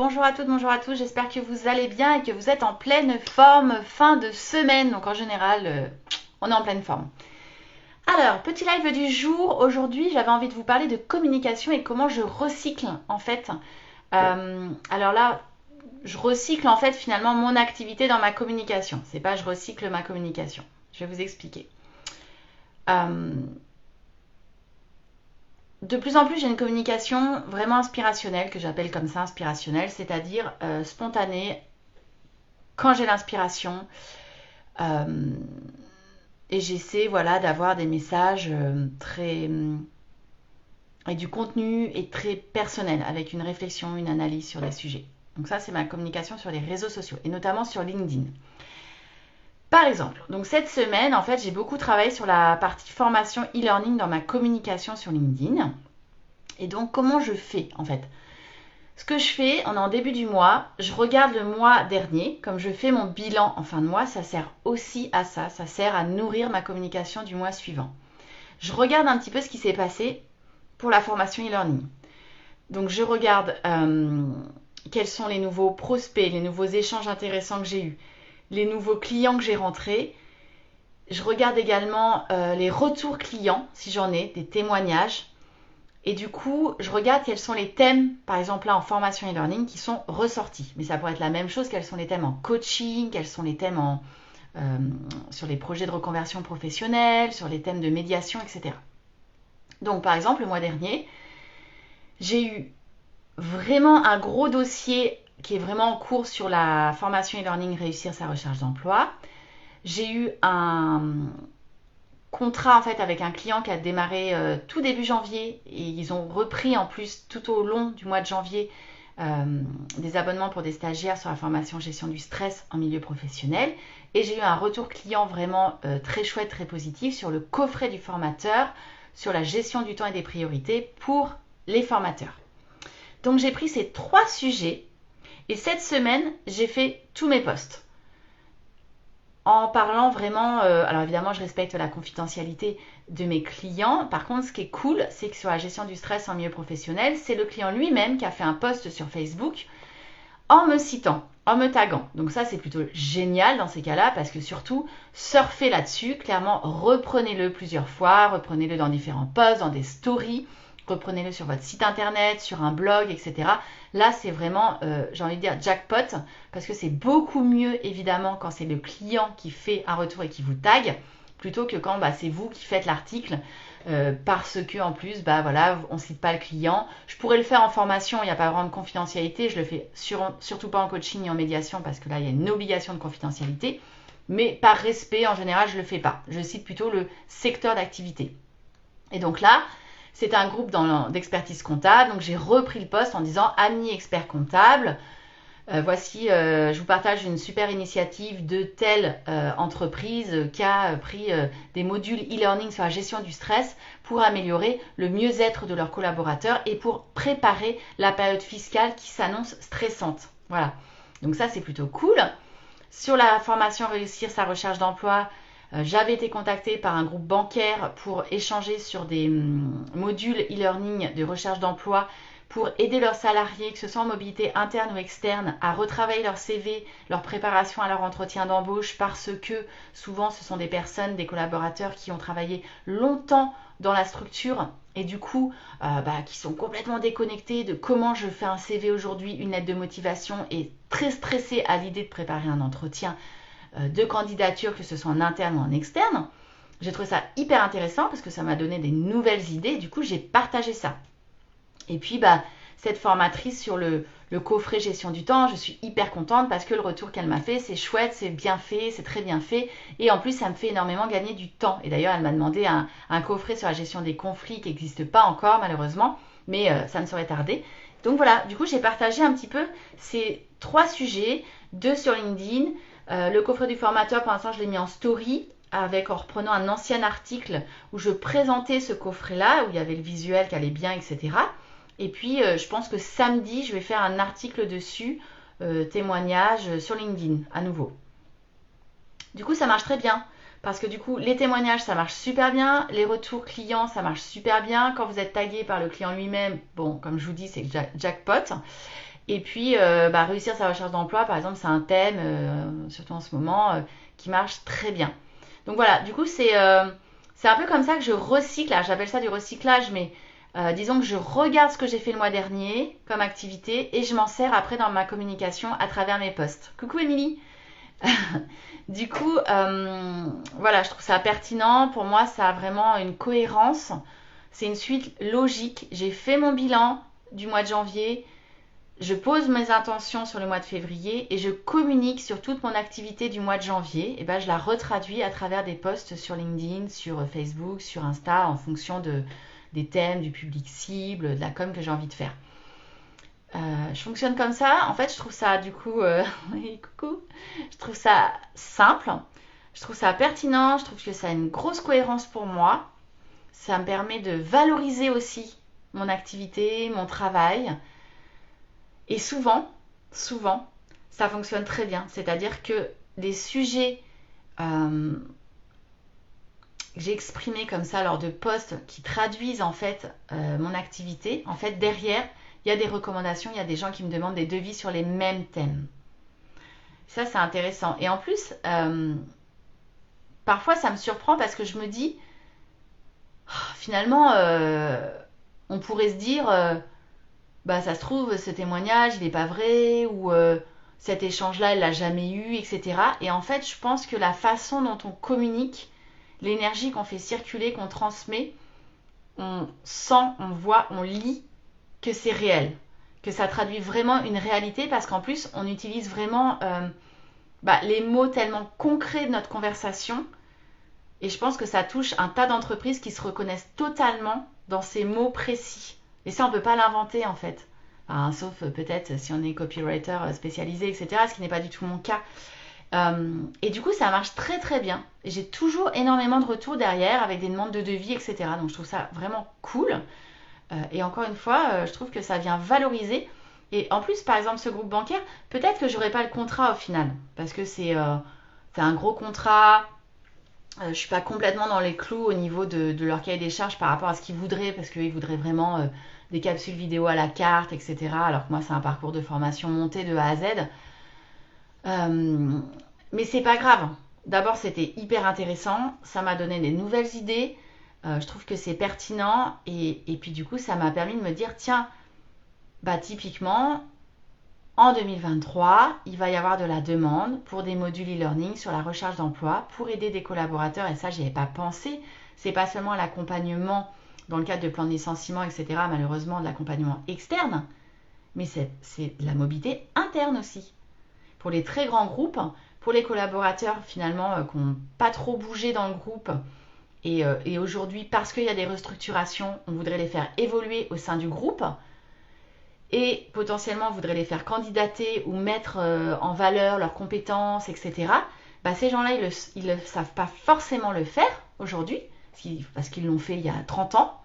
Bonjour à toutes, bonjour à tous, j'espère que vous allez bien et que vous êtes en pleine forme fin de semaine. Donc en général, on est en pleine forme. Alors, petit live du jour. Aujourd'hui, j'avais envie de vous parler de communication et comment je recycle en fait. Alors là, je recycle en fait finalement mon activité dans ma communication. C'est pas je recycle ma communication. Je vais vous expliquer. De plus en plus, j'ai une communication vraiment inspirationnelle, que j'appelle comme ça inspirationnelle, c'est-à-dire spontanée, quand j'ai l'inspiration. Et j'essaie voilà, d'avoir des messages très... et du contenu et très personnel, avec une réflexion, une analyse sur des sujets. Donc ça, c'est ma communication sur les réseaux sociaux, et notamment sur LinkedIn. Par exemple, donc cette semaine, en fait, j'ai beaucoup travaillé sur la partie formation e-learning dans ma communication sur LinkedIn. Et donc, comment je fais, en fait? Ce que je fais, on est en début du mois, je regarde le mois dernier, comme je fais mon bilan en fin de mois, ça sert aussi à ça sert à nourrir ma communication du mois suivant. Je regarde un petit peu ce qui s'est passé pour la formation e-learning. Donc, je regarde quels sont les nouveaux prospects, les nouveaux échanges intéressants que j'ai eus, les nouveaux clients que j'ai rentrés. Je regarde également les retours clients, si j'en ai, des témoignages. Et du coup, je regarde quels sont les thèmes, par exemple là en formation e-learning, qui sont ressortis. Mais ça pourrait être la même chose, quels sont les thèmes en coaching, quels sont les thèmes sur les projets de reconversion professionnelle, sur les thèmes de médiation, etc. Donc par exemple, le mois dernier, j'ai eu vraiment un gros dossier qui est vraiment en cours sur la formation e-learning réussir sa recherche d'emploi. J'ai eu un contrat en fait avec un client qui a démarré tout début janvier et ils ont repris en plus tout au long du mois de janvier des abonnements pour des stagiaires sur la formation gestion du stress en milieu professionnel. Et j'ai eu un retour client vraiment très chouette, très positif sur le coffret du formateur, sur la gestion du temps et des priorités pour les formateurs. Donc j'ai pris ces 3 sujets et cette semaine, j'ai fait tous mes posts. En parlant vraiment, alors évidemment, je respecte la confidentialité de mes clients. Par contre, ce qui est cool, c'est que sur la gestion du stress en milieu professionnel, c'est le client lui-même qui a fait un post sur Facebook en me citant, en me taguant. Donc ça, c'est plutôt génial dans ces cas-là parce que surtout, surfez là-dessus. Clairement, reprenez-le plusieurs fois, reprenez-le dans différents posts, dans des stories. Reprenez-le sur votre site internet, sur un blog, etc. Là, c'est vraiment, j'ai envie de dire, jackpot, parce que c'est beaucoup mieux, évidemment, quand c'est le client qui fait un retour et qui vous tag, plutôt que quand c'est vous qui faites l'article, parce que en plus, voilà, on ne cite pas le client. Je pourrais le faire en formation, il n'y a pas vraiment de confidentialité, je le fais surtout pas en coaching ni en médiation, parce que là, il y a une obligation de confidentialité, mais par respect, en général, je ne le fais pas. Je cite plutôt le secteur d'activité. Et donc là, c'est un groupe d'expertise comptable, donc j'ai repris le poste en disant « Amis experts comptables, voici, je vous partage une super initiative de telle entreprise qui a pris des modules e-learning sur la gestion du stress pour améliorer le mieux-être de leurs collaborateurs et pour préparer la période fiscale qui s'annonce stressante. » Voilà, donc ça c'est plutôt cool. Sur la formation Réussir sa recherche d'emploi, j'avais été contactée par un groupe bancaire pour échanger sur des modules e-learning de recherche d'emploi pour aider leurs salariés, que ce soit en mobilité interne ou externe, à retravailler leur CV, leur préparation à leur entretien d'embauche, parce que souvent ce sont des personnes, des collaborateurs qui ont travaillé longtemps dans la structure et du coup qui sont complètement déconnectés de comment je fais un CV aujourd'hui, une lettre de motivation, et très stressés à l'idée de préparer un entretien de candidature, que ce soit en interne ou en externe. J'ai trouvé ça hyper intéressant parce que ça m'a donné des nouvelles idées. Du coup, j'ai partagé ça. Et puis, cette formatrice sur le coffret gestion du temps, je suis hyper contente parce que le retour qu'elle m'a fait, c'est chouette, c'est bien fait, c'est très bien fait. Et en plus, ça me fait énormément gagner du temps. Et d'ailleurs, elle m'a demandé un coffret sur la gestion des conflits qui n'existe pas encore, malheureusement, mais ça ne saurait tarder. Donc voilà, du coup, j'ai partagé un petit peu ces 3 sujets, 2 sur LinkedIn. Le coffret du formateur, pour l'instant, je l'ai mis en story en reprenant un ancien article où je présentais ce coffret-là, où il y avait le visuel qui allait bien, etc. Et puis, je pense que samedi, je vais faire un article dessus, témoignage sur LinkedIn, à nouveau. Du coup, ça marche très bien. Parce que du coup, les témoignages, ça marche super bien. Les retours clients, ça marche super bien. Quand vous êtes tagué par le client lui-même, bon, comme je vous dis, c'est jackpot. Et puis, réussir sa recherche d'emploi, par exemple, c'est un thème, surtout en ce moment, qui marche très bien. Donc voilà, du coup, c'est un peu comme ça que je recycle. Alors, j'appelle ça du recyclage, mais disons que je regarde ce que j'ai fait le mois dernier comme activité et je m'en sers après dans ma communication à travers mes posts. Coucou Émilie. Du coup, voilà, je trouve ça pertinent. Pour moi, ça a vraiment une cohérence. C'est une suite logique. J'ai fait mon bilan du mois de janvier. Je pose mes intentions sur le mois de février et je communique sur toute mon activité du mois de janvier. Et ben, je la retraduis à travers des posts sur LinkedIn, sur Facebook, sur Insta, en fonction des thèmes, du public cible, de la com que j'ai envie de faire. Je fonctionne comme ça. En fait, je trouve ça du coup, oui, coucou. Je trouve ça simple. Je trouve ça pertinent. Je trouve que ça a une grosse cohérence pour moi. Ça me permet de valoriser aussi mon activité, mon travail. Et souvent, ça fonctionne très bien. C'est-à-dire que les sujets que j'ai exprimés comme ça lors de posts qui traduisent en fait mon activité, en fait derrière, il y a des recommandations, il y a des gens qui me demandent des devis sur les mêmes thèmes. Ça, c'est intéressant. Et en plus, parfois, ça me surprend parce que je me dis, finalement, on pourrait se dire, ça se trouve, ce témoignage, il n'est pas vrai, ou cet échange-là, elle l'a jamais eu, etc. Et en fait, je pense que la façon dont on communique, l'énergie qu'on fait circuler, qu'on transmet, on sent, on voit, on lit que c'est réel, que ça traduit vraiment une réalité, parce qu'en plus, on utilise vraiment les mots tellement concrets de notre conversation. Et je pense que ça touche un tas d'entreprises qui se reconnaissent totalement dans ces mots précis. Et ça, on ne peut pas l'inventer en fait. Enfin, sauf peut-être si on est copywriter spécialisé, etc. Ce qui n'est pas du tout mon cas. Et du coup, ça marche très très bien. J'ai toujours énormément de retours derrière avec des demandes de devis, etc. Donc je trouve ça vraiment cool. Et encore une fois, je trouve que ça vient valoriser. Et en plus, par exemple, ce groupe bancaire, peut-être que j'aurai pas le contrat au final. Parce que c'est un gros contrat. Je ne suis pas complètement dans les clous au niveau de leur cahier des charges par rapport à ce qu'ils voudraient, parce qu'ils voudraient vraiment des capsules vidéo à la carte, etc. Alors que moi, c'est un parcours de formation monté de A à Z. Mais c'est pas grave. D'abord, c'était hyper intéressant. Ça m'a donné des nouvelles idées. Je trouve que c'est pertinent. Et puis, du coup, ça m'a permis de me dire, tiens, typiquement, en 2023, il va y avoir de la demande pour des modules e-learning sur la recherche d'emploi pour aider des collaborateurs. Et ça, j'y avais pas pensé. C'est pas seulement l'accompagnement dans le cadre de plans de licenciement, etc. Malheureusement, de l'accompagnement externe, mais c'est de la mobilité interne aussi. Pour les très grands groupes, pour les collaborateurs finalement qui n'ont pas trop bougé dans le groupe et aujourd'hui, parce qu'il y a des restructurations, on voudrait les faire évoluer au sein du groupe et potentiellement on voudrait les faire candidater ou mettre en valeur leurs compétences, etc. Ces gens-là, ils ne savent pas forcément le faire aujourd'hui, parce qu'ils l'ont fait il y a 30 ans.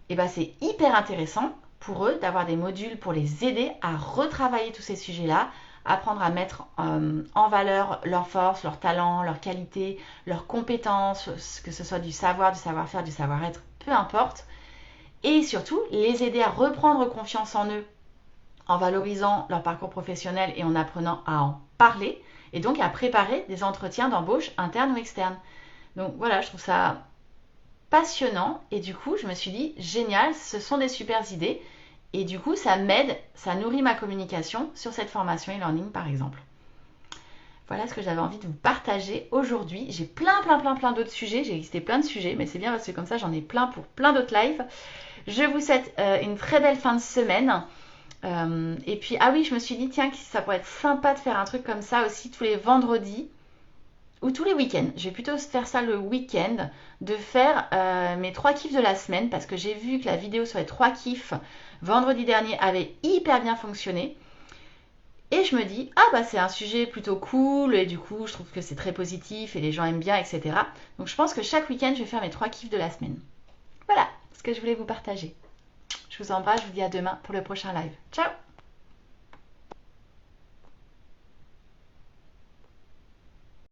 Et c'est hyper intéressant pour eux d'avoir des modules pour les aider à retravailler tous ces sujets-là, apprendre à mettre en valeur leurs forces, leurs talents, leurs qualités, leurs compétences, que ce soit du savoir, du savoir-faire, du savoir-être, peu importe. Et surtout, les aider à reprendre confiance en eux en valorisant leur parcours professionnel et en apprenant à en parler, et donc à préparer des entretiens d'embauche internes ou externes. Donc voilà, je trouve ça passionnant, et du coup, je me suis dit, génial, ce sont des super idées, et du coup, ça m'aide, ça nourrit ma communication sur cette formation e-learning, par exemple. Voilà ce que j'avais envie de vous partager aujourd'hui. J'ai plein d'autres sujets. J'ai listé plein de sujets, mais c'est bien parce que comme ça, j'en ai plein pour plein d'autres lives. Je vous souhaite une très belle fin de semaine. Et puis, ah oui, je me suis dit, tiens, ça pourrait être sympa de faire un truc comme ça aussi tous les vendredis ou tous les week-ends. Je vais plutôt faire ça le week-end, de faire mes 3 kiffs de la semaine, parce que j'ai vu que la vidéo sur les 3 kiffs vendredi dernier avait hyper bien fonctionné. Et je me dis, c'est un sujet plutôt cool, et du coup, je trouve que c'est très positif, et les gens aiment bien, etc. Donc, je pense que chaque week-end, je vais faire mes 3 kiffs de la semaine. Voilà ce que je voulais vous partager. Je vous embrasse, je vous dis à demain pour le prochain live. Ciao!